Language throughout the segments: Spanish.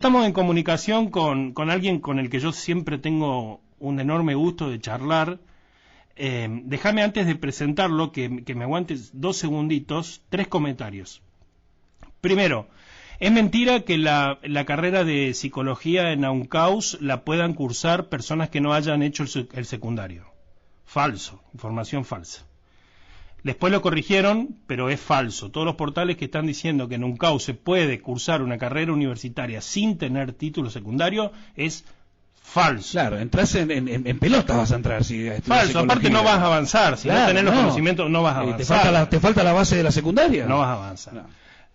Estamos en comunicación con alguien con el que yo siempre tengo un enorme gusto de charlar. Déjame antes de presentarlo, que me aguantes 2 segunditos, 3 comentarios. Primero, es mentira que la carrera de psicología en AUNCAUS la puedan cursar personas que no hayan hecho el secundario. Falso, información falsa. Después lo corrigieron, pero es falso. Todos los portales que están diciendo que en UNCAUS se puede cursar una carrera universitaria sin tener título secundario es falso. Claro, entras en pelotas vas a entrar. Si falso, aparte no vas a avanzar. Si claro, no tenés los conocimientos no vas a avanzar. ¿Te falta la base de la secundaria? No vas a avanzar. No.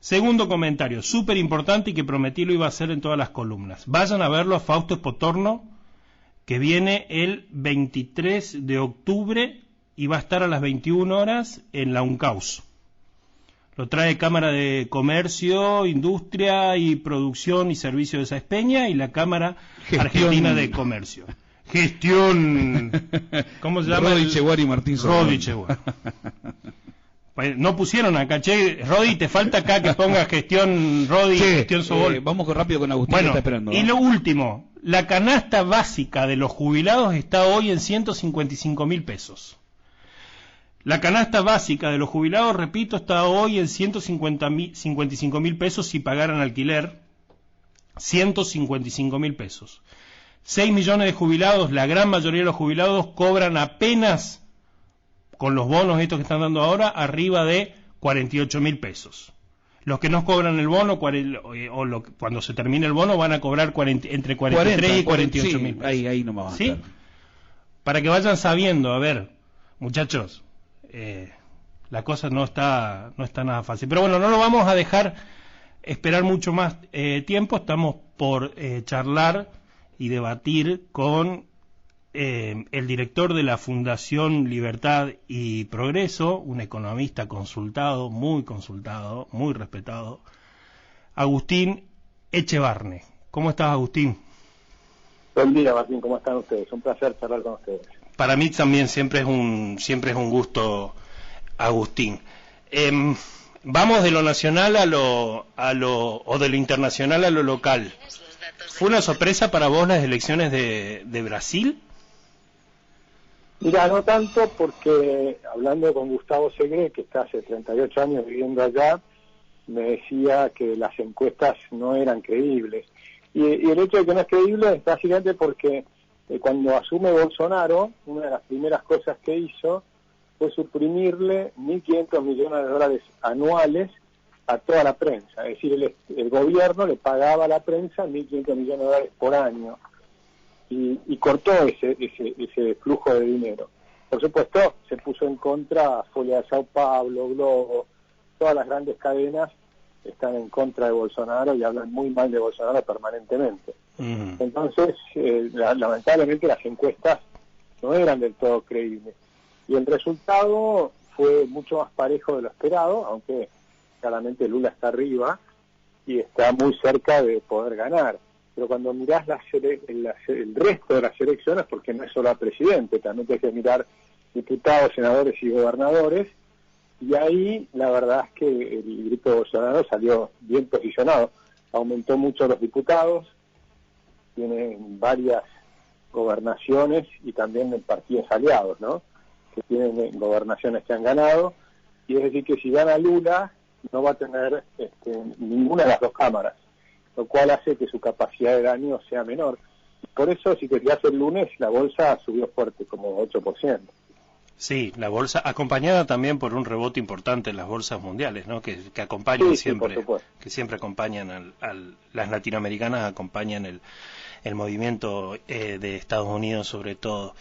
Segundo comentario, súper importante y que prometí lo iba a hacer en todas las columnas. Vayan a verlo a Fausto Espotorno, que viene el 23 de octubre y va a estar a las 21 horas en la UNCAUS. Lo trae Cámara de Comercio, Industria y Producción y Servicio de Sáenz Peña y la Cámara Argentina de Comercio. Gestión... ¿Cómo se llama? Rodi Cheguari y Martín Sorbonne. Rodi Cheguari. No pusieron acá, che, Rodi, te falta acá que ponga gestión Rodi, sí, gestión Sobol. Vamos rápido con Agustín, bueno, que está esperando. Y lo último, la canasta básica de los jubilados está hoy en 155.000 pesos. La canasta básica de los jubilados, repito, está hoy en 155.000 pesos si pagaran alquiler. 155.000 pesos. 6 millones de jubilados, la gran mayoría de los jubilados cobran apenas, con los bonos estos que están dando ahora, arriba de 48.000 pesos. Los que no cobran el bono, cuando se termine el bono, van a cobrar entre 43 y 48.000 sí, pesos. Ahí no va a ¿Sí? Para que vayan sabiendo, a ver, muchachos, la cosa no está nada fácil. Pero bueno, no lo vamos a dejar esperar mucho más tiempo. Estamos por charlar y debatir con el director de la Fundación Libertad y Progreso, un economista consultado, muy respetado, Agustín Echevarne. ¿Cómo estás, Agustín? Buen día, Martín, ¿cómo están ustedes? Un placer charlar con ustedes. Para mí también siempre es un gusto, Agustín. Vamos de lo nacional o de lo internacional a lo local. ¿Fue una sorpresa para vos las elecciones de Brasil? Mira, no tanto, porque hablando con Gustavo Segre, que está hace 38 años viviendo allá, me decía que las encuestas no eran creíbles. Y el hecho de que no es creíble es básicamente porque cuando asume Bolsonaro, una de las primeras cosas que hizo fue suprimirle 1.500 millones de dólares anuales a toda la prensa. Es decir, el gobierno le pagaba a la prensa 1.500 millones de dólares por año y cortó ese flujo de dinero. Por supuesto, se puso en contra Folha de Sao Paulo, Globo, todas las grandes cadenas están en contra de Bolsonaro y hablan muy mal de Bolsonaro permanentemente. Entonces, lamentablemente las encuestas no eran del todo creíbles. Y el resultado fue mucho más parejo de lo esperado, aunque claramente Lula está arriba y está muy cerca de poder ganar. Pero cuando mirás el resto de las elecciones, porque no es solo a presidente, también hay que mirar diputados, senadores y gobernadores, y ahí la verdad es que el grupo de Bolsonaro salió bien posicionado. Aumentó mucho los diputados, tiene varias gobernaciones y también partidos aliados, ¿no? Que tienen gobernaciones que han ganado, y es decir que si gana Lula no va a tener ninguna de las dos cámaras, lo cual hace que su capacidad de daño sea menor. Por eso, si te fijas el lunes, la bolsa subió fuerte, como 8%. Sí, la bolsa, acompañada también por un rebote importante en las bolsas mundiales, ¿no? Que acompañan siempre, que siempre acompañan las latinoamericanas acompañan el movimiento de Estados Unidos sobre todo.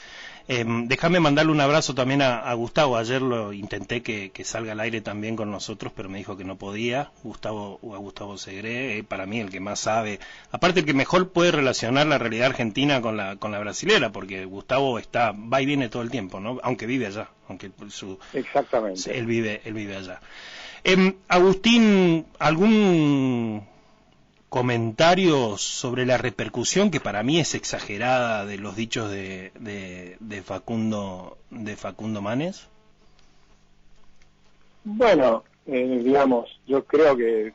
Déjame mandarle un abrazo también a Gustavo. Ayer lo intenté que salga al aire también con nosotros, pero me dijo que no podía. Gustavo Segre, para mí el que más sabe, aparte el que mejor puede relacionar la realidad argentina con la brasilera, porque Gustavo va y viene todo el tiempo, ¿no? Aunque vive allá, exactamente. Él vive allá. Agustín, ¿algún comentarios sobre la repercusión, que para mí es exagerada, de los dichos de Facundo Manes? Bueno, digamos, yo creo que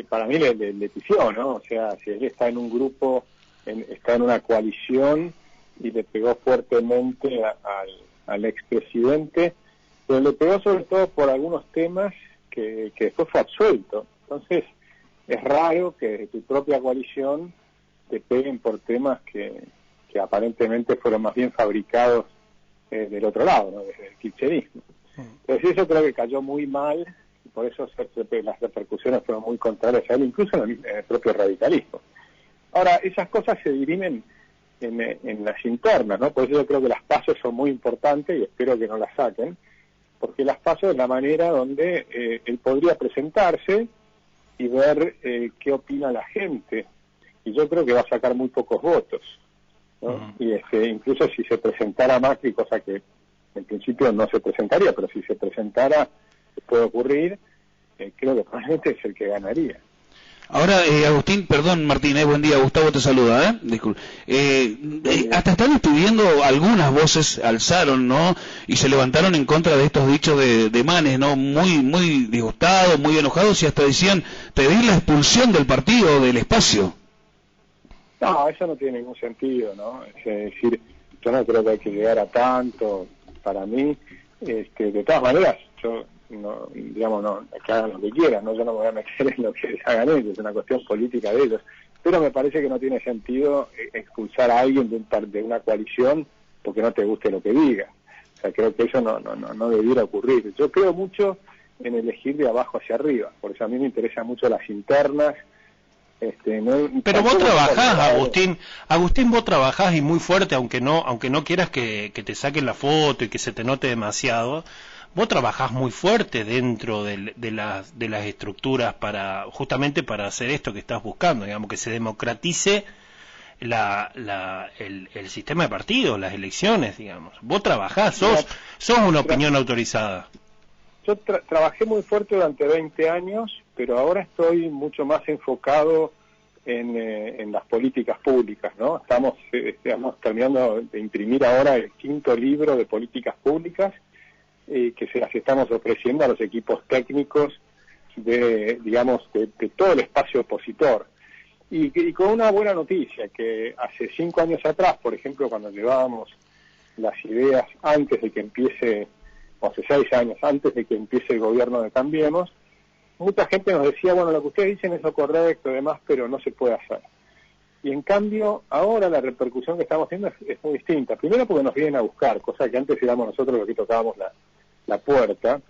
para mí le pifió, ¿no? O sea, si él está en un grupo, está en una coalición y le pegó fuertemente al expresidente, pero le pegó sobre todo por algunos temas que después fue absuelto. Entonces, es raro que de tu propia coalición te peguen por temas que aparentemente fueron más bien fabricados del otro lado, ¿no? Desde el kirchnerismo. Entonces eso creo que cayó muy mal, y por eso las repercusiones fueron muy contrarias a él, incluso en el propio radicalismo. Ahora, esas cosas se dirimen en las internas, ¿no? Por eso yo creo que las PASO son muy importantes y espero que no las saquen, porque las PASO es la manera donde él podría presentarse y ver qué opina la gente, y yo creo que va a sacar muy pocos votos, ¿no? Y incluso si se presentara Macri, cosa que en principio no se presentaría, pero si se presentara, puede ocurrir, creo que probablemente es el que ganaría. Ahora, Agustín, perdón, Martín, buen día, Gustavo te saluda, disculpe. Hasta están pidiendo, algunas voces alzaron, ¿no? Y se levantaron en contra de estos dichos de Manes, ¿no? Muy disgustados, muy enojados, y hasta decían pedir la expulsión del partido, del espacio. No, eso no tiene ningún sentido, ¿no? Es decir, yo no creo que hay que llegar a tanto. Para mí, de todas maneras, yo no, digamos, no, que hagan lo que quieran, ¿no? Yo no me voy a meter en lo que hagan ellos, es una cuestión política de ellos, pero me parece que no tiene sentido expulsar a alguien de una coalición porque no te guste lo que diga. O sea, creo que eso no debiera ocurrir. Yo creo mucho en elegir de abajo hacia arriba, por eso a mí me interesan mucho las internas. Pero vos trabajás, Agustín, vos trabajás y muy fuerte, aunque no quieras que te saquen la foto y que se te note demasiado. Vos trabajás muy fuerte dentro de las estructuras justamente para hacer esto que estás buscando, digamos, que se democratice el sistema de partidos, las elecciones, digamos. Vos trabajás, sos una opinión autorizada. Yo trabajé muy fuerte durante 20 años, pero ahora estoy mucho más enfocado en las políticas públicas, ¿no? Estamos terminando de imprimir ahora el 5º libro de políticas públicas, que se las estamos ofreciendo a los equipos técnicos de todo el espacio opositor. Y con una buena noticia, que hace 5 años atrás, por ejemplo, cuando llevábamos las ideas antes de que empiece, o hace 6 años antes de que empiece el gobierno de Cambiemos, mucha gente nos decía, bueno, lo que ustedes dicen es lo correcto y demás, pero no se puede hacer. Y en cambio, ahora la repercusión que estamos teniendo es muy distinta. Primero porque nos vienen a buscar, cosa que antes éramos nosotros los que tocábamos la puerta.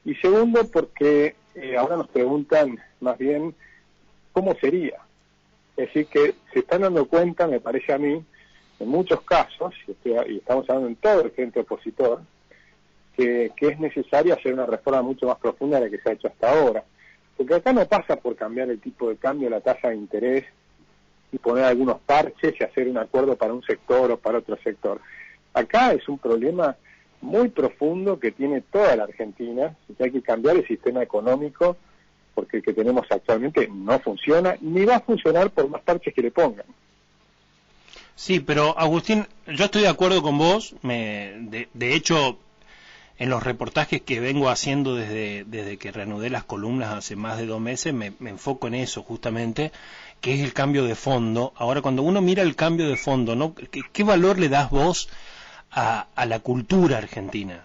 Y segundo porque ahora nos preguntan más bien cómo sería. Es decir, que se están dando cuenta, me parece a mí, en muchos casos, y estamos hablando en todo el frente opositor, que es necesario hacer una reforma mucho más profunda de la que se ha hecho hasta ahora. Porque acá no pasa por cambiar el tipo de cambio, la tasa de interés, y poner algunos parches y hacer un acuerdo para un sector o para otro sector. Acá es un problema muy profundo que tiene toda la Argentina, y que hay que cambiar el sistema económico, porque el que tenemos actualmente no funciona, ni va a funcionar por más parches que le pongan. Sí, pero Agustín, yo estoy de acuerdo con vos, de hecho, en los reportajes que vengo haciendo desde que reanudé las columnas hace más de 2 meses, me enfoco en eso justamente, que es el cambio de fondo. Ahora, cuando uno mira el cambio de fondo, ¿no? ¿Qué valor le das vos a la cultura argentina?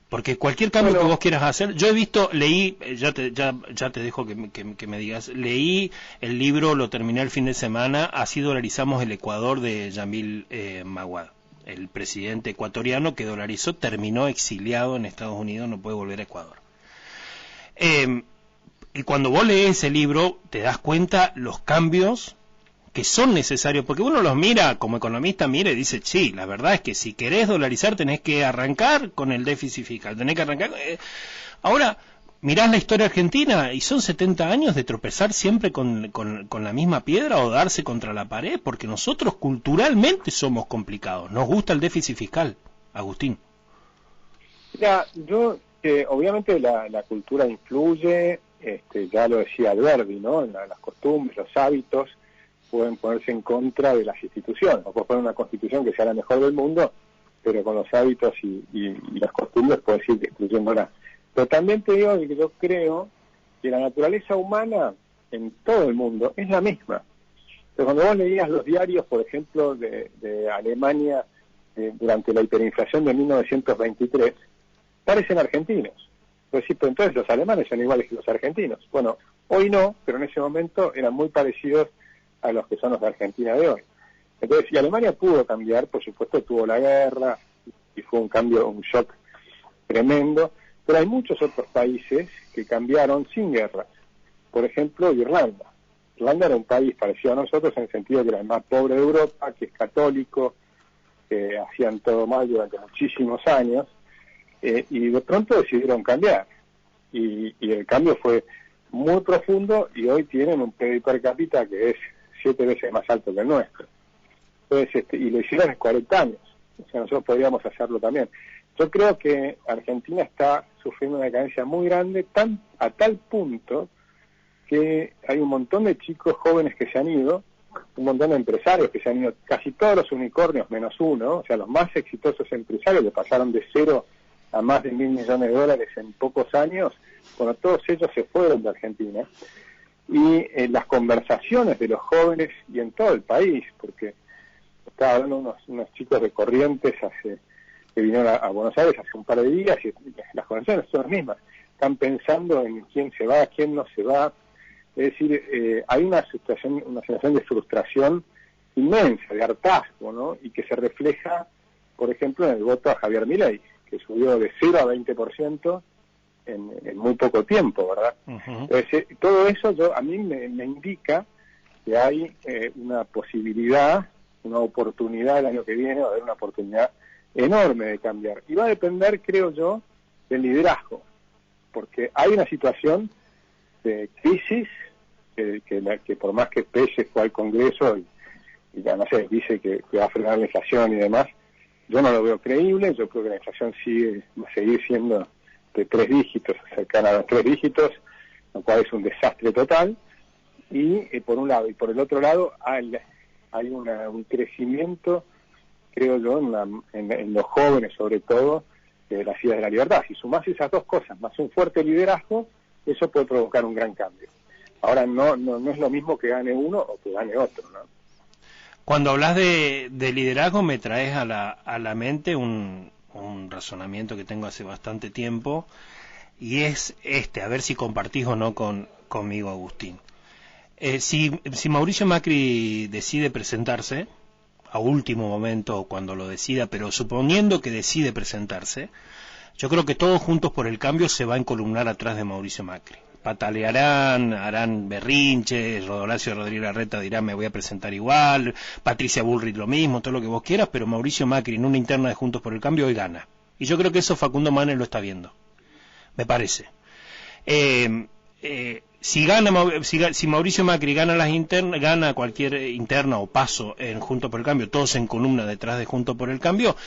Porque cualquier cambio que vos quieras hacer, yo he visto, leí, ya te dejo que me digas, leí el libro, lo terminé el fin de semana, Así dolarizamos el Ecuador, de Yamil Maguad, el presidente ecuatoriano que dolarizó, terminó exiliado en Estados Unidos, no puede volver a Ecuador. Y cuando vos lees ese libro, te das cuenta los cambios que son necesarios, porque uno los mira, como economista mira y dice, sí, la verdad es que si querés dolarizar tenés que arrancar con el déficit fiscal, tenés que arrancar... Ahora, mirás la historia argentina y son 70 años de tropezar siempre con la misma piedra o darse contra la pared, porque nosotros culturalmente somos complicados, nos gusta el déficit fiscal, Agustín. Mira, yo, obviamente la cultura influye, ya lo decía Alberti, ¿no? Las costumbres, los hábitos pueden ponerse en contra de las instituciones. O puedes poner una constitución que sea la mejor del mundo, pero con los hábitos y las costumbres puedes ir destruyéndola. Pero también te digo que yo creo que la naturaleza humana en todo el mundo es la misma. Pero cuando vos leías los diarios, por ejemplo, de Alemania durante la hiperinflación de 1923, parecen argentinos. Pues sí, pero entonces los alemanes son iguales que los argentinos. Bueno, hoy no, pero en ese momento eran muy parecidos a los que son los de Argentina de hoy. Entonces, si Alemania pudo cambiar, por supuesto tuvo la guerra y fue un cambio, un shock tremendo, pero hay muchos otros países que cambiaron sin guerra. Por ejemplo, Irlanda. Irlanda era un país parecido a nosotros en el sentido que era el más pobre de Europa, que es católico, que hacían todo mal durante muchísimos años, y de pronto decidieron cambiar. Y el cambio fue muy profundo y hoy tienen un PIB per cápita que es 7 veces más alto que el nuestro. Entonces, y lo hicieron en 40 años. O sea, nosotros podríamos hacerlo también. Yo creo que Argentina está sufriendo una decadencia muy grande, a tal punto que hay un montón de chicos jóvenes que se han ido, un montón de empresarios que se han ido, casi todos los unicornios menos uno, o sea, los más exitosos empresarios que pasaron de 0 a más de $1.000 millones en pocos años, bueno, todos ellos se fueron de Argentina. Y las conversaciones de los jóvenes y en todo el país, porque estaba hablando unos chicos de Corrientes que vinieron a Buenos Aires hace un par de días y las conversaciones son las mismas. Están pensando en quién se va, quién no se va. Es decir, hay una sensación de frustración inmensa, de hartazgo, ¿no? Y que se refleja, por ejemplo, en el voto a Javier Milei, que subió de 0 a 20% en muy poco tiempo, ¿verdad? Uh-huh. Entonces, todo eso a mí me indica que hay una posibilidad, una oportunidad el año que viene, va a haber una oportunidad enorme de cambiar. Y va a depender, creo yo, del liderazgo, porque hay una situación de crisis que por más que Pelle fue al Congreso y ya no sé, dice que va a frenar la inflación y demás, yo no lo veo creíble. Yo creo que la inflación va a seguir siendo de 3 dígitos, cercana a los 3 dígitos, lo cual es un desastre total. Y por un lado, y por el otro lado hay un crecimiento, creo yo, en los jóvenes sobre todo, de las ideas de la libertad. Si sumás esas dos cosas, más un fuerte liderazgo, eso puede provocar un gran cambio. Ahora no es lo mismo que gane uno o que gane otro, ¿no? Cuando hablas de liderazgo me traes a la mente un razonamiento que tengo hace bastante tiempo, y es a ver si compartís o no conmigo, Agustín. Si Mauricio Macri decide presentarse a último momento, cuando lo decida, pero suponiendo que decide presentarse, yo creo que todos Juntos por el Cambio se va a encolumnar atrás de Mauricio Macri. Patalearán, harán berrinches, Horacio Rodríguez Larreta dirá me voy a presentar igual, Patricia Bullrich lo mismo, todo lo que vos quieras, pero Mauricio Macri en una interna de Juntos por el Cambio hoy gana. Y yo creo que eso Facundo Manes lo está viendo, me parece. Si Mauricio Macri gana gana cualquier interna o paso en Juntos por el Cambio, todos en columna detrás de Juntos por el Cambio,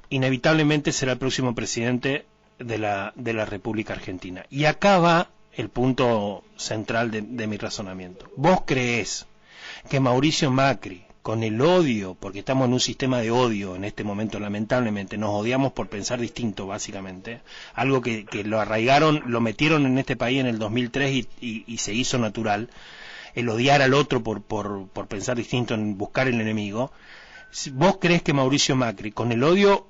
inevitablemente será el próximo presidente de la República Argentina. Y acá va el punto central de mi razonamiento. ¿Vos creés que Mauricio Macri, con el odio, porque estamos en un sistema de odio en este momento, lamentablemente, nos odiamos por pensar distinto, básicamente, algo que lo arraigaron, lo metieron en este país en el 2003 y se hizo natural, el odiar al otro por pensar distinto, en buscar el enemigo? ¿Vos creés que Mauricio Macri, con el odio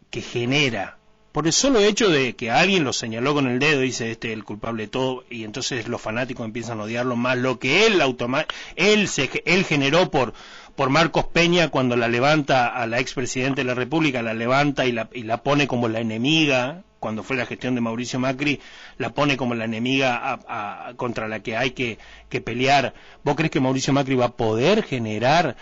que genera, por el solo hecho de que alguien lo señaló con el dedo, dice este es el culpable de todo, y entonces los fanáticos empiezan a odiarlo más, lo que él generó por Marcos Peña cuando la levanta a la expresidenta de la República, la levanta y la pone como la enemiga, cuando fue la gestión de Mauricio Macri, la pone como la enemiga contra la que hay que pelear. ¿Vos crees que Mauricio Macri va a poder generar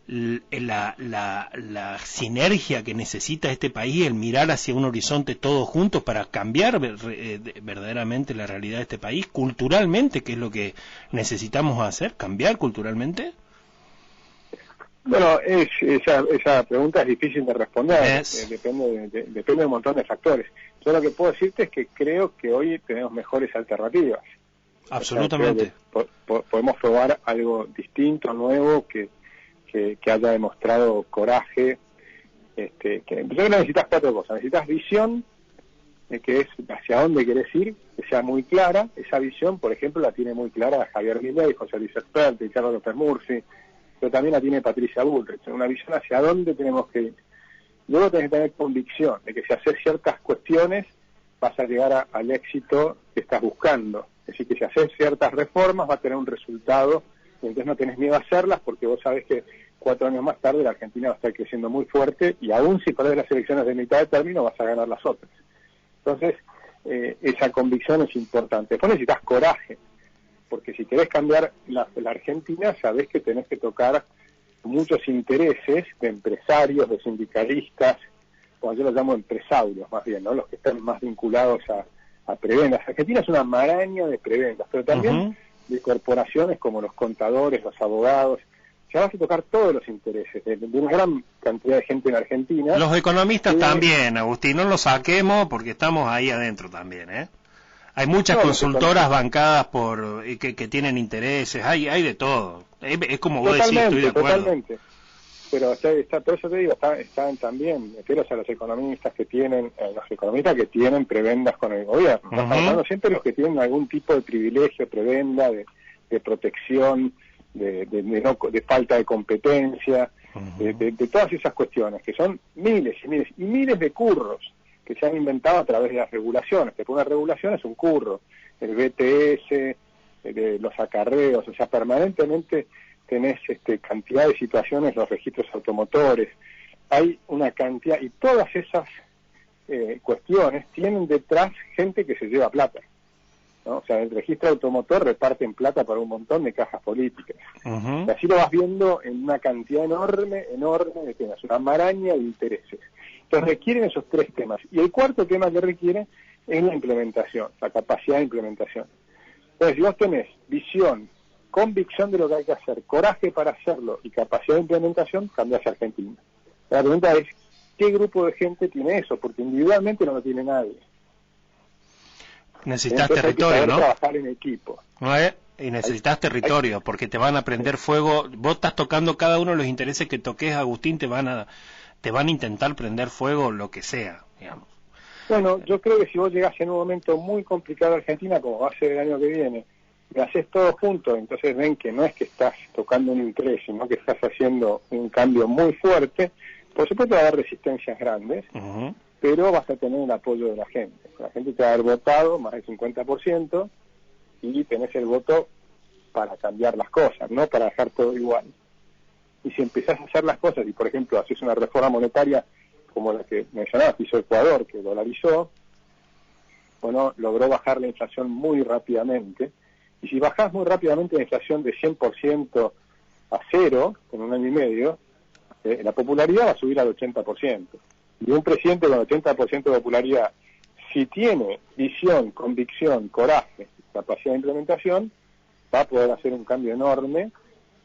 la sinergia que necesita este país, el mirar hacia un horizonte todos juntos para cambiar verdaderamente la realidad de este país, culturalmente, que es lo que necesitamos hacer, cambiar culturalmente? Bueno, esa pregunta es difícil de responder, depende de un montón de factores. Yo lo que puedo decirte es que creo que hoy tenemos mejores alternativas. Absolutamente. O sea, podemos probar algo distinto, nuevo, que haya demostrado coraje. Yo creo que necesitas 4 cosas. Necesitas visión, que es hacia dónde querés ir, que sea muy clara. Esa visión, por ejemplo, la tiene muy clara Javier Milei, José Luis Espert, Ricardo López Murphy, pero también la tiene Patricia Bullrich, una visión hacia dónde tenemos que ir. Luego tenés que tener convicción de que si haces ciertas cuestiones vas a llegar al éxito que estás buscando. Es decir, que si haces ciertas reformas va a tener un resultado, y entonces no tenés miedo a hacerlas porque vos sabés que 4 años más tarde la Argentina va a estar creciendo muy fuerte y aún si perdés las elecciones de mitad de término vas a ganar las otras. Entonces, esa convicción es importante. Después necesitas coraje, porque si querés cambiar la Argentina sabés que tenés que tocar muchos intereses de empresarios, de sindicalistas, como yo los llamo empresarios más bien, ¿no? Los que están más vinculados a prebendas. Argentina es una maraña de prebendas, pero también de corporaciones como los contadores, los abogados. Ya vas a tocar todos los intereses de una gran cantidad de gente en Argentina. Los economistas también, Agustín, no los saquemos porque estamos ahí adentro también, ¿eh? Hay muchas consultoras bancadas por que tienen intereses, hay de todo. Es como vos decís, estoy de acuerdo. Totalmente. Pero por eso te digo, están también meteros a los economistas que tienen prebendas con el gobierno. Estamos hablando siempre de los que tienen algún tipo de privilegio, prebenda, de protección, de falta de competencia, de todas esas cuestiones, que son miles y miles y miles de curros que se han inventado a través de las regulaciones. Después una regulación es un curro, el BTS, de los acarreos, o sea, permanentemente tenés cantidad de situaciones, los registros automotores, hay una cantidad, y todas esas cuestiones tienen detrás gente que se lleva plata, ¿no? O sea, el registro automotor reparten plata para un montón de cajas políticas. Y así lo vas viendo en una cantidad enorme de temas, una maraña de intereses. Entonces requieren esos 3 temas. Y el cuarto tema que requiere es la implementación, la capacidad de implementación. Entonces, si vos tenés visión, convicción de lo que hay que hacer, coraje para hacerlo y capacidad de implementación, cambiás a Argentina. La pregunta es, ¿qué grupo de gente tiene eso? Porque individualmente no lo tiene nadie. Necesitas territorio, ¿no? Trabajar en equipo. Y necesitas territorio, porque te van a prender fuego. Vos estás tocando cada uno de los intereses que toques, Agustín, te van a intentar prender fuego lo que sea, digamos. Bueno, yo creo que si vos llegás en un momento muy complicado a Argentina, como va a ser el año que viene, y haces todo junto, entonces ven que no es que estás tocando un interés, sino que estás haciendo un cambio muy fuerte. Por supuesto va a haber resistencias grandes, pero vas a tener el apoyo de la gente. La gente te va a haber votado más del 50% y tenés el voto para cambiar las cosas, no para dejar todo igual. Y si empezás a hacer las cosas, y por ejemplo haces una reforma monetaria como la que mencionabas, que hizo Ecuador, que dolarizó, bueno, logró bajar la inflación muy rápidamente. Y si bajás muy rápidamente la inflación de 100% a 0 en un año y medio, la popularidad va a subir al 80%. Y un presidente con 80% de popularidad, si tiene visión, convicción, coraje, capacidad de implementación, va a poder hacer un cambio enorme.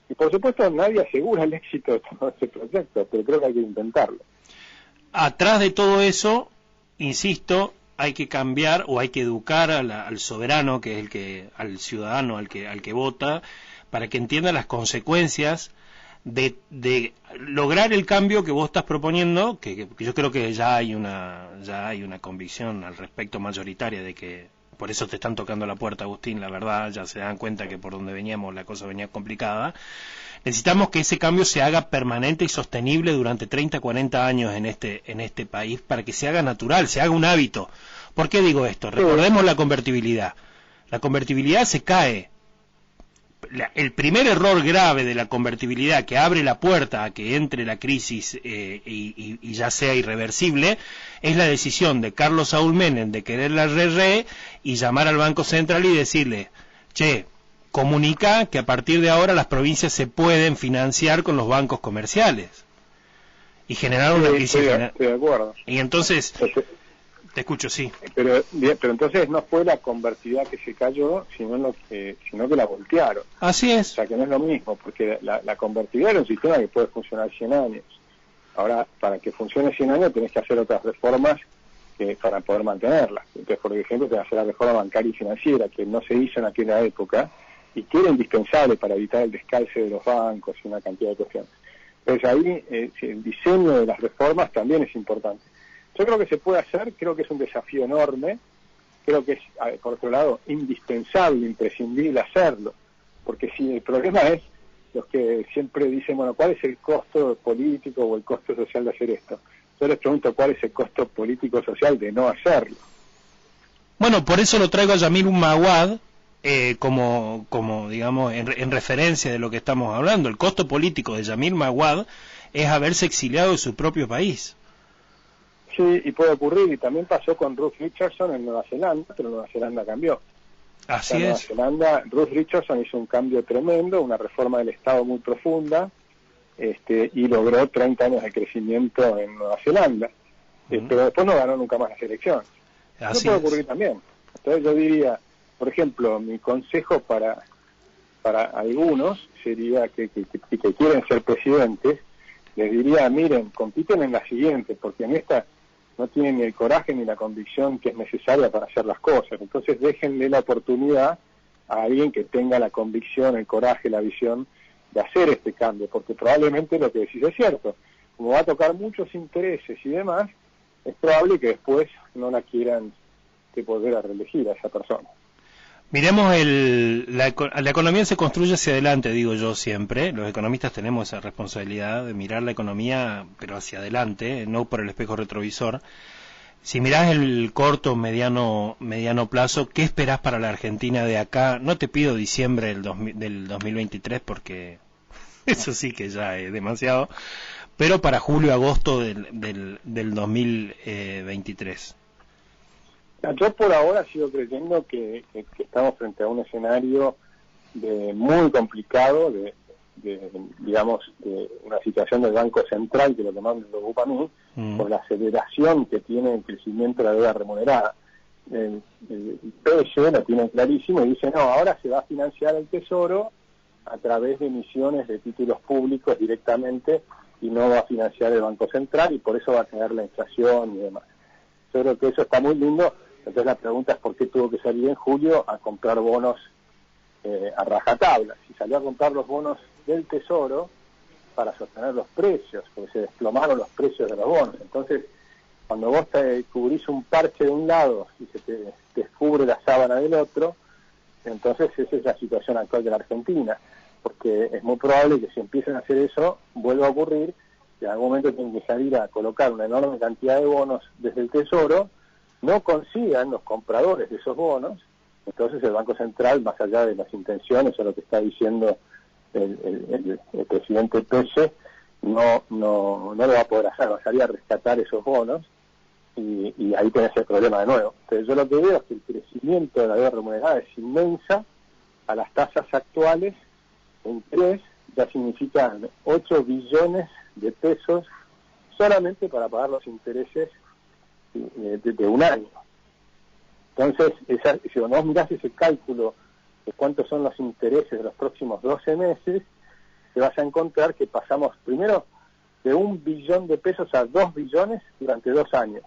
Y por supuesto nadie asegura el éxito de todo este proyecto, pero creo que hay que intentarlo. Atrás de todo eso, insisto, hay que cambiar o hay que educar al soberano, que es al ciudadano, al que vota, para que entienda las consecuencias de lograr el cambio que vos estás proponiendo, que yo creo que ya hay una convicción al respecto mayoritaria de que por eso te están tocando la puerta, Agustín, la verdad, ya se dan cuenta que por donde veníamos la cosa venía complicada. Necesitamos que ese cambio se haga permanente y sostenible durante 30, 40 años en este país para que se haga natural, se haga un hábito. ¿Por qué digo esto? Recordemos la convertibilidad. La convertibilidad se cae. El primer error grave de la convertibilidad que abre la puerta a que entre la crisis y ya sea irreversible es la decisión de Carlos Saúl Menem de querer la re y llamar al Banco Central y decirle, che, comunica que a partir de ahora las provincias se pueden financiar con los bancos comerciales y generar una crisis. Estoy de acuerdo. Y entonces, te escucho, sí. Pero entonces no fue la convertibilidad que se cayó, sino que la voltearon. Así es. O sea que no es lo mismo, porque la convertibilidad era un sistema que puede funcionar 100 años. Ahora, para que funcione 100 años tenés que hacer otras reformas para poder mantenerla. Entonces, por ejemplo, tenés que hacer la reforma bancaria y financiera, que no se hizo en aquella época, y que era indispensable para evitar el descalce de los bancos y una cantidad de cuestiones. Entonces ahí el diseño de las reformas también es importante. Yo creo que se puede hacer, creo que es un desafío enorme, creo que es, por otro lado, indispensable, imprescindible hacerlo, porque si el problema es los que siempre dicen, bueno, ¿cuál es el costo político o el costo social de hacer esto? Yo les pregunto, ¿cuál es el costo político-social de no hacerlo? Bueno, por eso lo traigo a Yamil Mawad como digamos, en referencia de lo que estamos hablando. El costo político de Yamil Mawad es haberse exiliado de su propio país. Sí, y puede ocurrir, y también pasó con Ruth Richardson en Nueva Zelanda, pero Nueva Zelanda cambió. Así en Nueva es. Zelanda, Ruth Richardson hizo un cambio tremendo, una reforma del Estado muy profunda, y logró 30 años de crecimiento en Nueva Zelanda, pero después no ganó nunca más las elecciones. Eso puede ocurrir también. Entonces yo diría, por ejemplo, mi consejo para algunos sería que quieren ser presidentes, les diría, miren, compiten en la siguiente, porque en esta no tienen ni el coraje ni la convicción que es necesaria para hacer las cosas. Entonces déjenle la oportunidad a alguien que tenga la convicción, el coraje, la visión de hacer este cambio, porque probablemente lo que decís es cierto. Como va a tocar muchos intereses y demás, es probable que después no la quieran volver a reelegir a esa persona. Miremos, la economía se construye hacia adelante, digo yo siempre. Los economistas tenemos esa responsabilidad de mirar la economía, pero hacia adelante, no por el espejo retrovisor. Si mirás el corto, mediano plazo, ¿qué esperás para la Argentina de acá? No te pido diciembre del 2023, porque eso sí que ya es demasiado, pero para julio, agosto del 2023. Yo por ahora sigo creyendo que estamos frente a un escenario muy complicado, digamos, de una situación del Banco Central, que es lo que más me preocupa a mí, por la aceleración que tiene el crecimiento de la deuda remunerada. El PSE lo tiene clarísimo y dice, no, ahora se va a financiar el Tesoro a través de emisiones de títulos públicos directamente y no va a financiar el Banco Central, y por eso va a tener la inflación y demás. Yo creo que eso está muy lindo. Entonces la pregunta es por qué tuvo que salir en julio a comprar bonos a rajatabla. Si salió a comprar los bonos del Tesoro para sostener los precios, porque se desplomaron los precios de los bonos. Entonces, cuando vos te cubrís un parche de un lado y se te descubre la sábana del otro, entonces esa es la situación actual de la Argentina, porque es muy probable que si empiezan a hacer eso, vuelva a ocurrir que en algún momento tienen que salir a colocar una enorme cantidad de bonos desde el Tesoro, no consigan los compradores de esos bonos, entonces el Banco Central, más allá de las intenciones o lo que está diciendo el presidente Pérez, no lo va a poder hacer, va a salir a rescatar esos bonos y ahí tenés el problema de nuevo. Entonces yo lo que veo es que el crecimiento de la deuda remunerada es inmensa. A las tasas actuales, en 3 ya significan 8 billones de pesos solamente para pagar los intereses de un año. Entonces, si vos mirás ese cálculo de cuántos son los intereses de los próximos 12 meses, te vas a encontrar que pasamos primero de 1 billón de pesos a 2 billones durante 2 años.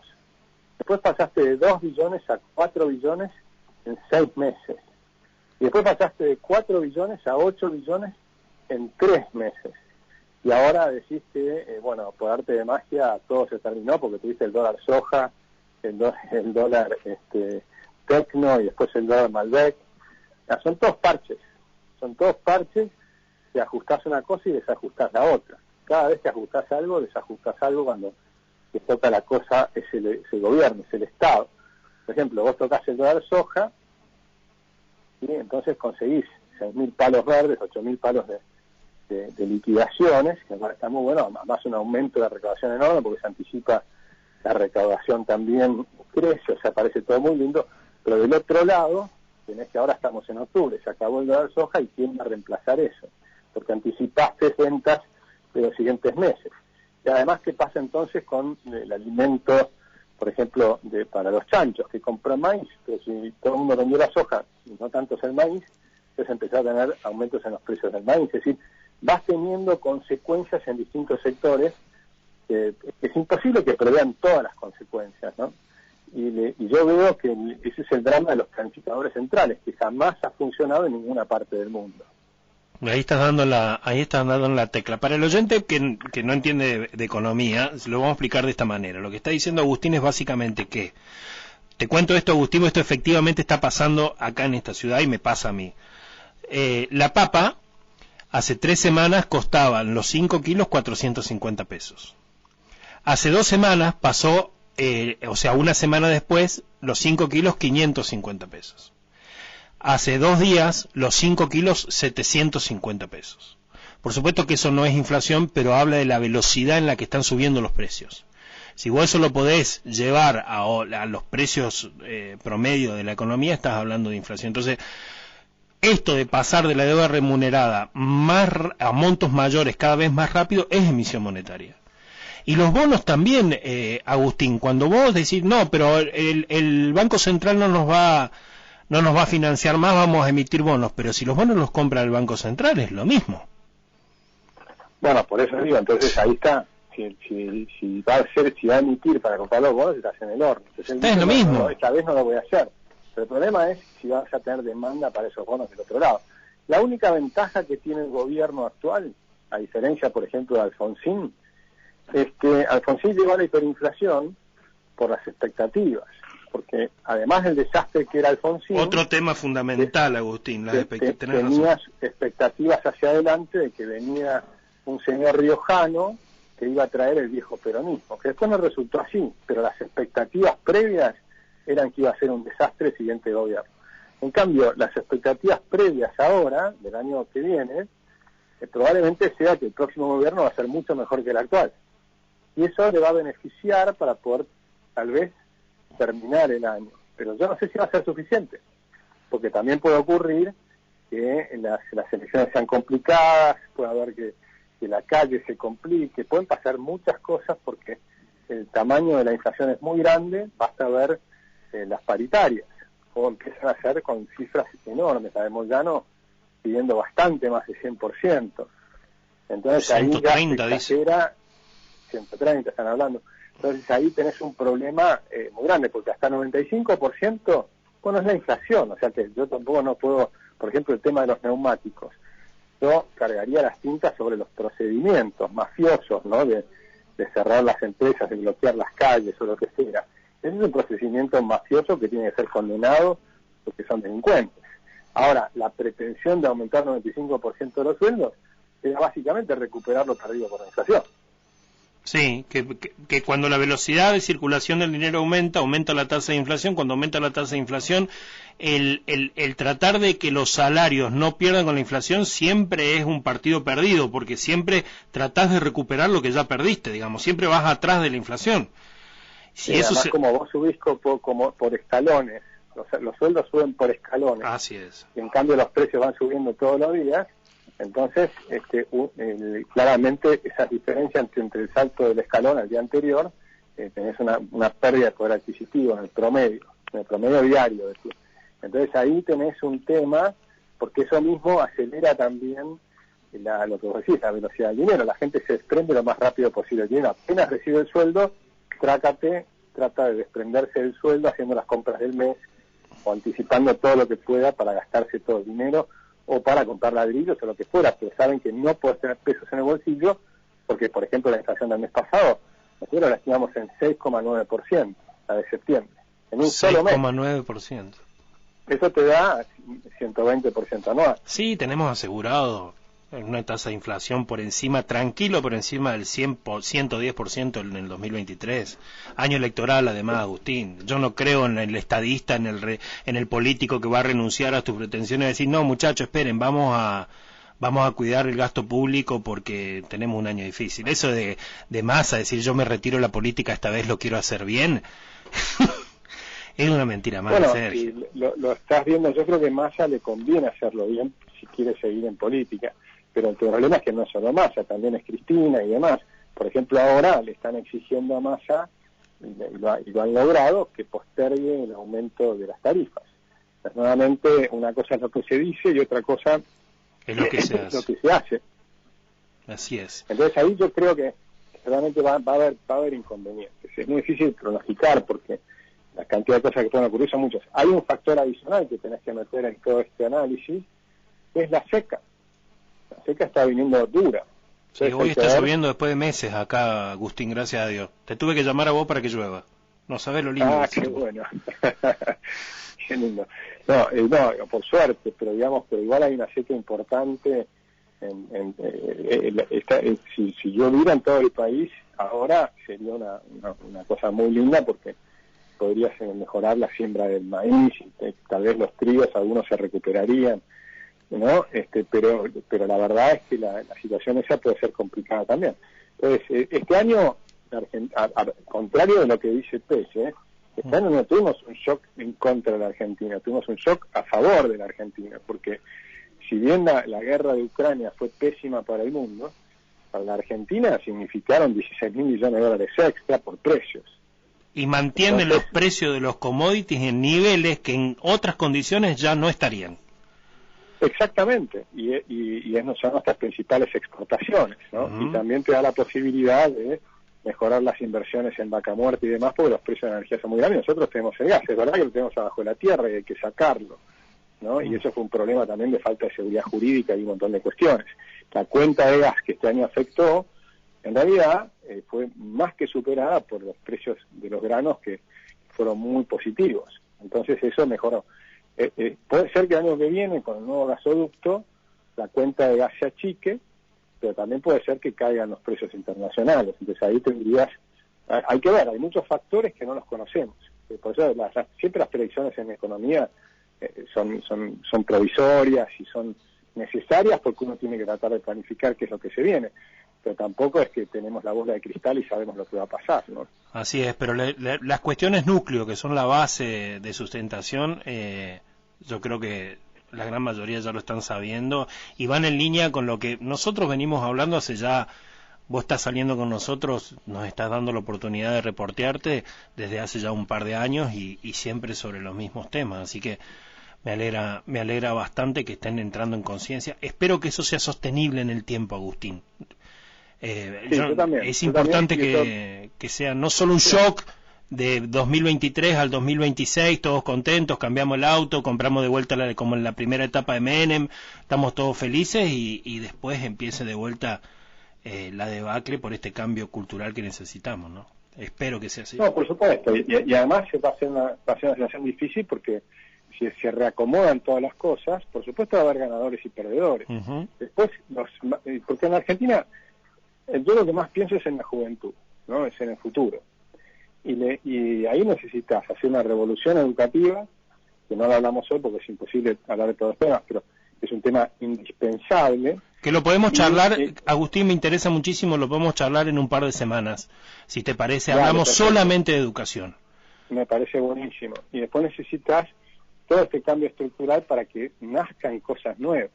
Después pasaste de 2 billones a 4 billones en 6 meses. Y después pasaste de 4 billones a 8 billones en 3 meses. Y ahora decís que, bueno, por arte de magia todo se terminó porque tuviste el dólar soja, el dólar Tecno y después el dólar Malbec. Son todos parches que ajustás una cosa y desajustás la otra. Cada vez que ajustás algo, desajustás algo. Cuando te toca la cosa es el gobierno, es el Estado. Por ejemplo, vos tocás el dólar soja y entonces conseguís 6.000 palos verdes, 8.000 palos de liquidaciones, que está muy bueno, además un aumento de la recaudación enorme porque se anticipa la recaudación también crece, o sea, parece todo muy lindo, pero del otro lado, tenés que ahora estamos en octubre, se acabó el dólar soja y ¿quién va a reemplazar eso? Porque anticipaste ventas de los siguientes meses. Y además, ¿qué pasa entonces con el alimento, por ejemplo, para los chanchos, que compran maíz? Pero si todo el mundo vendió la soja y no tanto es el maíz, entonces empezó a tener aumentos en los precios del maíz. Es decir, vas teniendo consecuencias en distintos sectores. Es imposible que prevean todas las consecuencias, ¿no? Y yo veo que ese es el drama de los planificadores centrales, que jamás ha funcionado en ninguna parte del mundo. Ahí estás dando en la tecla. Para el oyente que no entiende de economía, lo vamos a explicar de esta manera. Lo que está diciendo Agustín es básicamente que, te cuento esto, Agustín, esto efectivamente está pasando acá en esta ciudad y me pasa a mí. La papa, hace 3 semanas costaban los 5 kilos 450 pesos. Hace 2 semanas pasó, o sea, una semana después, los 5 kilos 550 pesos. Hace 2 días, los 5 kilos 750 pesos. Por supuesto que eso no es inflación, pero habla de la velocidad en la que están subiendo los precios. Si vos eso lo podés llevar a los precios promedio de la economía, estás hablando de inflación. Entonces, esto de pasar de la deuda remunerada a montos mayores cada vez más rápido es emisión monetaria. Y los bonos también, Agustín, cuando vos decís, no, pero el Banco Central no nos va a financiar más, vamos a emitir bonos, pero si los bonos los compra el Banco Central es lo mismo. Bueno, por eso digo, entonces ahí está, si va a emitir para comprar los bonos, estás en el horno. Entonces, es lo mismo. No, esta vez no lo voy a hacer. Pero el problema es si vas a tener demanda para esos bonos del otro lado. La única ventaja que tiene el gobierno actual, a diferencia, por ejemplo, de Alfonsín, es que Alfonsín llegó a la hiperinflación por las expectativas. Porque además del desastre que era Alfonsín... Otro tema fundamental, Agustín, las expectativas. Tenías expectativas hacia adelante de que venía un señor riojano que iba a traer el viejo peronismo, que después no resultó así, pero las expectativas previas eran que iba a ser un desastre el siguiente gobierno. En cambio, las expectativas previas ahora, del año que viene, probablemente sea que el próximo gobierno va a ser mucho mejor que el actual. Y eso le va a beneficiar para poder, tal vez, terminar el año. Pero yo no sé si va a ser suficiente, porque también puede ocurrir que las elecciones sean complicadas, puede haber que la calle se complique, pueden pasar muchas cosas porque el tamaño de la inflación es muy grande, basta ver las paritarias, o empiezan a ser con cifras enormes, la de Moyano pidiendo bastante más de 100%. Entonces 130, ahí ya se exagera, 130 están hablando. Entonces ahí tenés un problema muy grande, porque hasta 95%, bueno, es la inflación, o sea que yo tampoco no puedo, por ejemplo, el tema de los neumáticos, yo cargaría las tintas sobre los procedimientos mafiosos, ¿no?, de cerrar las empresas, de bloquear las calles o lo que sea. Ese es un procedimiento mafioso que tiene que ser condenado porque son delincuentes. Ahora, la pretensión de aumentar 95% de los sueldos era básicamente recuperar lo perdido por la inflación. Sí, que cuando la velocidad de circulación del dinero aumenta la tasa de inflación. Cuando aumenta la tasa de inflación, el tratar de que los salarios no pierdan con la inflación siempre es un partido perdido, porque siempre tratás de recuperar lo que ya perdiste, digamos, siempre vas atrás de la inflación. Si sí, eso además, como vos subís como por escalones, los sueldos suben por escalones. Así es. Y en cambio los precios van subiendo todos los días. Entonces, claramente esas diferencias entre el salto del escalón al día anterior, tenés una pérdida de poder adquisitivo en el promedio diario. Entonces ahí tenés un tema, porque eso mismo acelera también lo que vos decís, la velocidad del dinero. La gente se desprende lo más rápido posible del dinero. Apenas recibe el sueldo, trata de desprenderse del sueldo haciendo las compras del mes o anticipando todo lo que pueda para gastarse todo el dinero, o para comprar ladrillos o lo que fuera, pero saben que no puedes tener pesos en el bolsillo, porque, por ejemplo, la inflación del mes pasado, nosotros la estimamos en 6,9%, la de septiembre, en un solo mes. 6,9%. Eso te da 120% anual. Sí, tenemos asegurado una tasa de inflación por encima del 110% en el 2023. Año electoral, además, Agustín. Yo no creo en el estadista, en el político que va a renunciar a sus pretensiones y decir, no, muchachos, esperen, vamos a cuidar el gasto público porque tenemos un año difícil. Eso de Massa, decir yo me retiro de la política, esta vez lo quiero hacer bien, es una mentira más, bueno, Sergio. Lo estás viendo, yo creo que Massa le conviene hacerlo bien si quiere seguir en política. Pero el problema es que no es solo Massa, también es Cristina y demás. Por ejemplo, ahora le están exigiendo a Massa, y lo han logrado, que postergue el aumento de las tarifas. Entonces, nuevamente, una cosa es lo que se dice y otra cosa es lo que se hace. Así es. Entonces ahí yo creo que realmente va a haber inconvenientes. Es muy difícil pronosticar porque la cantidad de cosas que pueden ocurrir son muchas. Hay un factor adicional que tenés que meter en todo este análisis, que es la seca. La seca está viniendo dura. Sí, hoy está lloviendo después de meses acá, Agustín, gracias a Dios. Te tuve que llamar a vos para que llueva. No sabés lo lindo. Ah, qué bueno. Qué lindo. No, por suerte, pero igual hay una seca importante. Si lloviera en todo el país, ahora sería una cosa muy linda porque podría mejorar la siembra del maíz, tal vez los trigos, algunos se recuperarían, ¿no? Pero la verdad es que la situación esa puede ser complicada también. Entonces, este año, al contrario de lo que dice Pérez, este año no tuvimos un shock en contra de la Argentina, tuvimos un shock a favor de la Argentina, porque si bien la guerra de Ucrania fue pésima para el mundo, para la Argentina significaron 16.000 millones de dólares extra por precios. Y mantiene los precios de los commodities en niveles que en otras condiciones ya no estarían. Exactamente, y son nuestras principales exportaciones, ¿no? Y también te da la posibilidad de mejorar las inversiones en vaca muerta y demás, porque los precios de la energía son muy grandes. Nosotros tenemos el gas, es verdad que lo tenemos abajo de la tierra y hay que sacarlo, ¿no? Y eso fue un problema también de falta de seguridad jurídica y un montón de cuestiones. La cuenta de gas que este año afectó, en realidad fue más que superada por los precios de los granos, que fueron muy positivos. Entonces eso mejoró. Puede ser que el año que viene, con el nuevo gasoducto, la cuenta de gas se achique, pero también puede ser que caigan los precios internacionales. Entonces ahí hay que ver, hay muchos factores que no los conocemos. Por eso siempre las predicciones en economía son provisorias y son necesarias, porque uno tiene que tratar de planificar qué es lo que se viene, pero tampoco es que tenemos la bola de cristal y sabemos lo que va a pasar, ¿no? Así es, pero las cuestiones núcleo, que son la base de sustentación, yo creo que la gran mayoría ya lo están sabiendo y van en línea con lo que nosotros venimos hablando hace ya. Vos estás saliendo con nosotros, nos estás dando la oportunidad de reportearte desde hace ya un par de años y siempre sobre los mismos temas, así que me alegra bastante que estén entrando en conciencia. Espero que eso sea sostenible en el tiempo, Agustín. Yo también. Es importante que sea no solo un shock de 2023 al 2026, todos contentos, cambiamos el auto, compramos de vuelta como en la primera etapa de Menem, estamos todos felices y después empiece de vuelta la debacle por este cambio cultural que necesitamos, ¿no? Espero que sea así. No, por supuesto, y además va a ser una situación difícil porque si se reacomodan todas las cosas, por supuesto va a haber ganadores y perdedores. Después, porque en Argentina yo lo que más pienso es en la juventud, ¿no? Es en el futuro. Y ahí necesitas hacer una revolución educativa, que no la hablamos hoy porque es imposible hablar de todos los temas, pero es un tema indispensable. Que lo podemos charlar, Agustín, me interesa muchísimo, lo podemos charlar en un par de semanas, si te parece. Hablamos solamente de educación. Me parece buenísimo. Y después necesitas todo este cambio estructural para que nazcan cosas nuevas.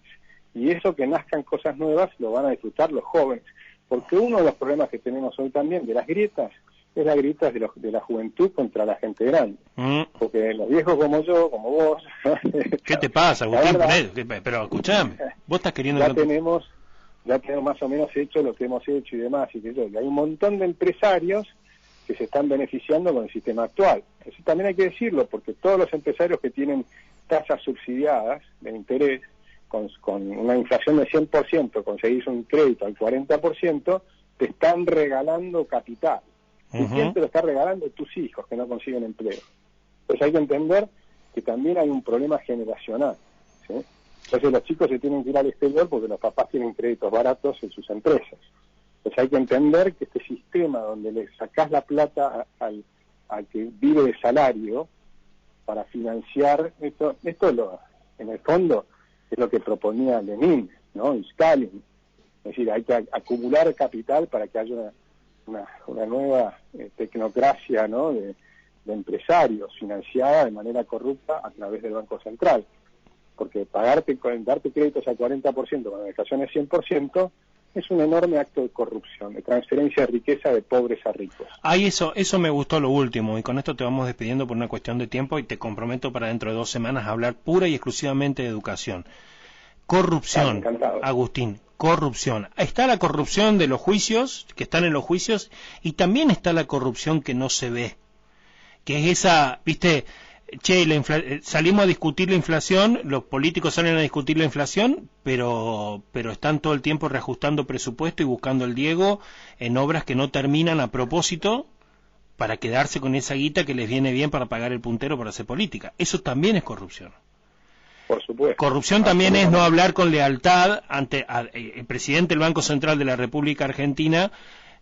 Y eso que nazcan cosas nuevas lo van a disfrutar los jóvenes. Porque uno de los problemas que tenemos hoy también de las grietas es las grietas de la juventud contra la gente grande. Porque los viejos como yo, como vos... ¿Qué te pasa, Agustín? Pero escuchame, vos estás queriendo... Ya tenemos más o menos hecho lo que hemos hecho y demás, y hay un montón de empresarios que se están beneficiando con el sistema actual. Eso también hay que decirlo, porque todos los empresarios que tienen tasas subsidiadas de interés, con una inflación de 100%, conseguís un crédito al 40%, te están regalando capital. ¿Y quién te lo está regalando? Tus hijos, que no consiguen empleo. Entonces hay que entender que también hay un problema generacional, ¿sí? Entonces los chicos se tienen que ir al exterior porque los papás tienen créditos baratos en sus empresas. Entonces hay que entender que este sistema donde le sacás la plata al que vive de salario para financiar esto en el fondo es lo que proponía Lenin, ¿no? Y Stalin. Es decir, hay que acumular capital para que haya una nueva tecnocracia, ¿no? de empresarios financiada de manera corrupta a través del Banco Central. Porque darte créditos al 40% cuando la inflación es 100% es un enorme acto de corrupción, de transferencia de riqueza de pobres a ricos. Eso me gustó lo último, y con esto te vamos despidiendo por una cuestión de tiempo y te comprometo para dentro de 2 semanas a hablar pura y exclusivamente de educación. Corrupción, Agustín, corrupción. Está la corrupción de los juicios, que están en los juicios, y también está la corrupción que no se ve, que es esa, viste, che, salimos a discutir la inflación, los políticos salen a discutir la inflación, pero están todo el tiempo reajustando presupuesto y buscando el Diego en obras que no terminan a propósito para quedarse con esa guita que les viene bien para pagar el puntero para hacer política. Eso también es corrupción. Por supuesto. Corrupción también es no hablar con lealtad ante el presidente del Banco Central de la República Argentina,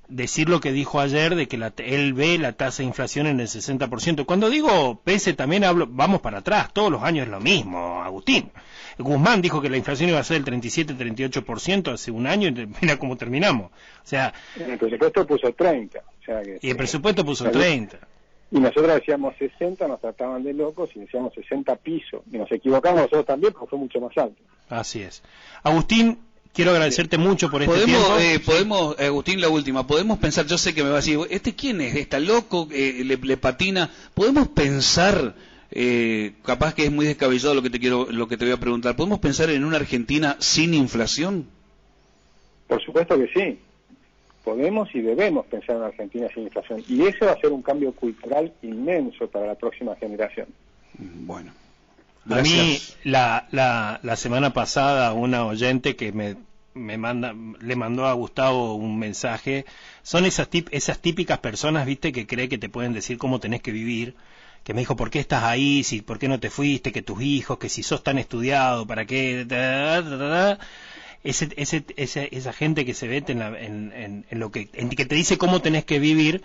decir lo que dijo ayer de que él ve la tasa de inflación en el 60%. Cuando digo pese también vamos para atrás, todos los años es lo mismo, Agustín. Guzmán dijo que la inflación iba a ser del 37-38% hace un año y mira cómo terminamos. O sea, el presupuesto puso 30. O sea que, y el presupuesto puso 30. Y nosotros decíamos 60, nos trataban de locos y decíamos 60 pisos. Y nos equivocamos nosotros también porque fue mucho más alto. Así es. Agustín, quiero agradecerte mucho por este tiempo. Podemos, Agustín, la última, podemos pensar, yo sé que me va a decir, ¿este quién es? ¿Está loco? ¿Le patina? ¿Podemos pensar, capaz que es muy descabellado lo que te voy a preguntar, ¿podemos pensar en una Argentina sin inflación? Por supuesto que sí. Podemos y debemos pensar en una Argentina sin inflación. Y ese va a ser un cambio cultural inmenso para la próxima generación. Bueno. Gracias. A mí, la semana pasada, una oyente que le mandó a Gustavo un mensaje, son esas típicas personas, viste, que cree que te pueden decir cómo tenés que vivir, que me dijo, ¿por qué estás ahí? ¿Por qué no te fuiste? Que tus hijos, que si sos tan estudiado, ¿para qué? Esa gente que se vete en que te dice cómo tenés que vivir,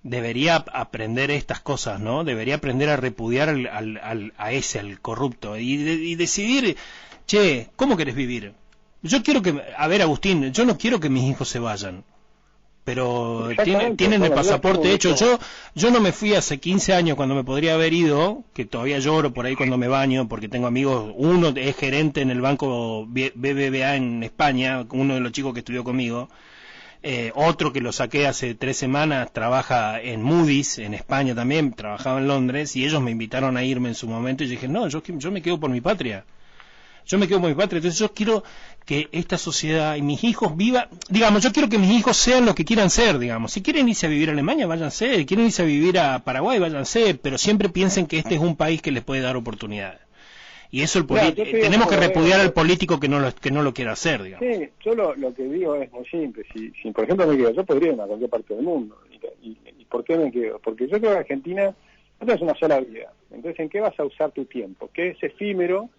debería aprender estas cosas, ¿no? Debería aprender a repudiar al corrupto y decidir, che, ¿cómo querés vivir? Yo quiero a ver, Agustín, yo no quiero que mis hijos se vayan, pero tienen el pasaporte hecho. Yo no me fui hace 15 años cuando me podría haber ido, que todavía lloro por ahí cuando me baño, porque tengo amigos, uno es gerente en el banco BBVA en España, uno de los chicos que estudió conmigo, otro que lo saqué hace 3 semanas, trabaja en Moody's, en España también, trabajaba en Londres, y ellos me invitaron a irme en su momento, y yo dije, no, yo me quedo por mi patria. Entonces yo quiero que esta sociedad y mis hijos digamos, yo quiero que mis hijos sean lo que quieran ser, digamos. Si quieren irse a vivir a Alemania, váyanse. Si quieren irse a vivir a Paraguay, váyanse. Pero siempre piensen que este es un país que les puede dar oportunidades. Y eso tenemos que repudiar al político que no lo quiera hacer, digamos. Sí, yo lo que digo es muy simple. Si por ejemplo me quedo, yo podría ir a cualquier parte del mundo. ¿Y por qué me quedo? Porque yo creo que Argentina no tienes una sola vida. Entonces, ¿en qué vas a usar tu tiempo? ¿Qué es efímero?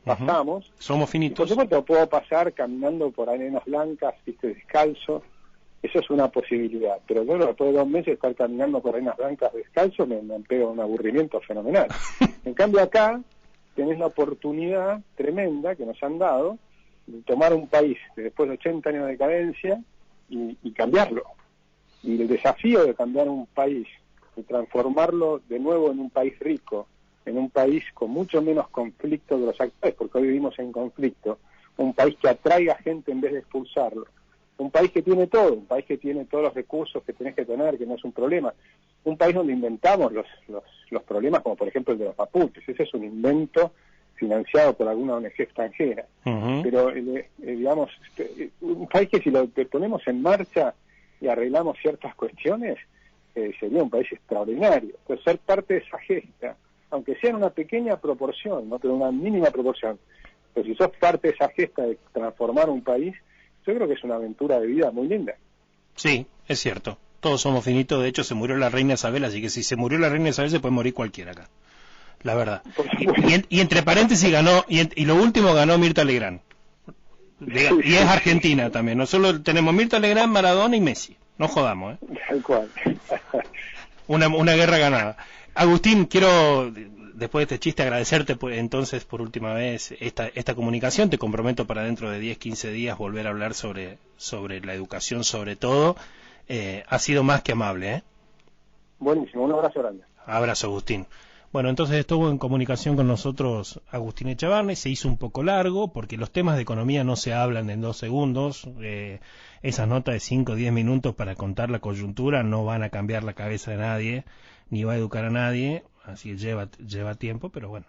Pasamos. Somos finitos. Por supuesto, puedo pasar caminando por arenas blancas, viste, descalzo. Eso es una posibilidad. Pero yo después de 2 meses estar caminando por arenas blancas descalzo me pega un aburrimiento fenomenal. En cambio acá tenés la oportunidad tremenda que nos han dado de tomar un país que después de 80 años de decadencia y cambiarlo. Y el desafío de cambiar un país y transformarlo de nuevo en un país rico, en un país con mucho menos conflicto de los actuales, porque hoy vivimos en conflicto, un país que atraiga gente en vez de expulsarlo, un país que tiene todo, un país que tiene todos los recursos que tenés que tener, que no es un problema, un país donde inventamos los problemas, como por ejemplo el de los mapuches. Ese es un invento financiado por alguna ONG extranjera, pero digamos, un país que si lo ponemos en marcha y arreglamos ciertas cuestiones, sería un país extraordinario. Entonces, ser parte de esa gesta, aunque sea en una pequeña proporción, ¿no? Pero una mínima proporción, pero si sos parte de esa gesta de transformar un país, yo creo que es una aventura de vida muy linda. Sí, es cierto. Todos somos finitos. De hecho, se murió la reina Isabel, así que si se murió la reina Isabel, se puede morir cualquiera acá. La verdad. Y entre paréntesis ganó, y lo último ganó Mirta Legrand. Y es Argentina también. No solo tenemos Mirta Legrand, Maradona y Messi. No jodamos, ¿eh? Tal cual. Una guerra ganada. Agustín, quiero, después de este chiste, agradecerte entonces por última vez esta comunicación. Te comprometo para dentro de 10, 15 días volver a hablar sobre la educación, sobre todo. Ha sido más que amable, ¿eh? Buenísimo, un abrazo grande. Abrazo, Agustín. Bueno, entonces estuvo en comunicación con nosotros Agustín Echavarne. Se hizo un poco largo porque los temas de economía no se hablan en 2 segundos. Esas notas de 5 o 10 minutos para contar la coyuntura no van a cambiar la cabeza de nadie, ni va a educar a nadie, así que lleva tiempo, pero bueno.